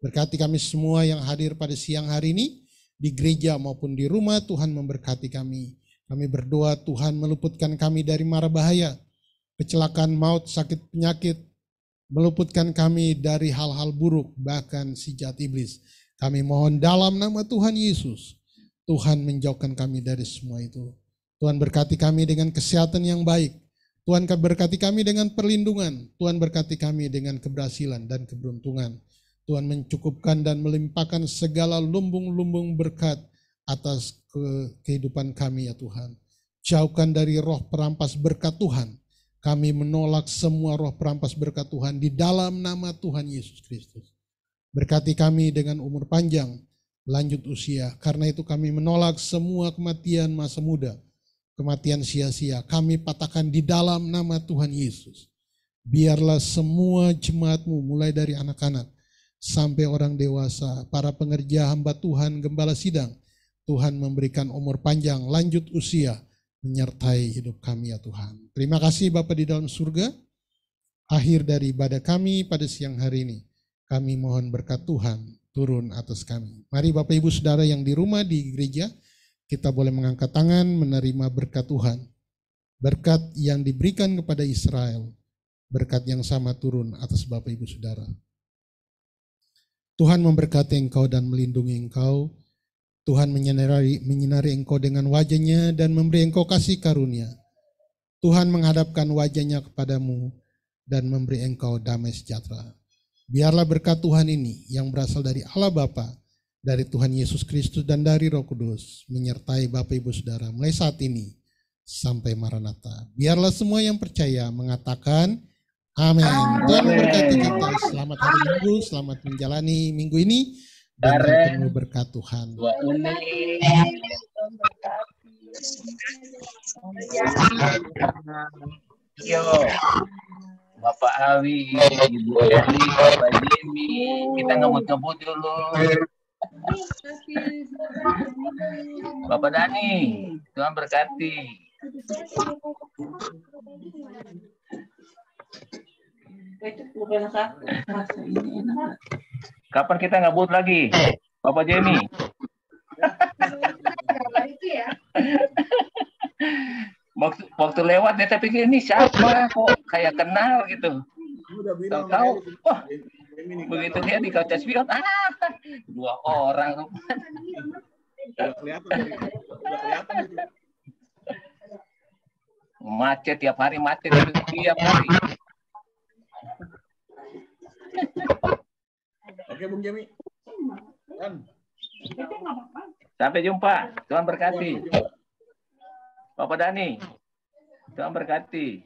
Berkati kami semua yang hadir pada siang hari ini, di gereja maupun di rumah, Tuhan memberkati kami. Kami berdoa Tuhan meluputkan kami dari mara bahaya, kecelakaan maut, sakit penyakit, meluputkan kami dari hal-hal buruk, bahkan si jahat iblis. Kami mohon dalam nama Tuhan Yesus, Tuhan menjauhkan kami dari semua itu. Tuhan berkati kami dengan kesehatan yang baik. Tuhan berkati kami dengan perlindungan. Tuhan berkati kami dengan keberhasilan dan keberuntungan. Tuhan mencukupkan dan melimpahkan segala lumbung-lumbung berkat atas kehidupan kami ya Tuhan. Jauhkan dari roh perampas berkat Tuhan. Kami menolak semua roh perampas berkat Tuhan di dalam nama Tuhan Yesus Kristus. Berkati kami dengan umur panjang, lanjut usia. Karena itu kami menolak semua kematian masa muda, kematian sia-sia. Kami patahkan di dalam nama Tuhan Yesus. Biarlah semua jemaat-Mu mulai dari anak-anak sampai orang dewasa, para pengerja hamba Tuhan, gembala sidang, Tuhan memberikan umur panjang, lanjut usia, menyertai hidup kami ya Tuhan. Terima kasih Bapa di dalam surga. Akhir dari ibadah kami pada siang hari ini, kami mohon berkat Tuhan turun atas kami. Mari Bapak Ibu Saudara yang di rumah, di gereja, kita boleh mengangkat tangan menerima berkat Tuhan. Berkat yang diberikan kepada Israel, berkat yang sama turun atas Bapak Ibu Saudara. Tuhan memberkati engkau dan melindungi engkau. Tuhan menyinari engkau dengan wajah-Nya dan memberi engkau kasih karunia. Tuhan menghadapkan wajah-Nya kepadamu dan memberi engkau damai sejahtera. Biarlah berkat Tuhan ini yang berasal dari Allah Bapa, dari Tuhan Yesus Kristus dan dari Roh Kudus menyertai Bapak Ibu Saudara mulai saat ini sampai Maranatha. Biarlah semua yang percaya mengatakan amin. Tuhan memberkati kita. Selamat hari Minggu, selamat menjalani minggu ini dengan penuh berkat Tuhan. Yo, Bapak Awi, Ibu Eli, Bapak Jimmy, kita ngebut-ngebut dulu. Bapak Dani, Tuhan berkati. Kapan kita ngebut lagi, Bapak Jimmy? Waktu lewat dia pikir ini siapa kok kayak kenal gitu. Tahu-tahu, wah, begitu dia di kaca spion, dua orang. Udah kelihatan. Macet tiap hari, macet tiap hari. Oke, Bung Jami. Sampai jumpa. Tuhan berkati. Bapak Dani, Tuhan berkati.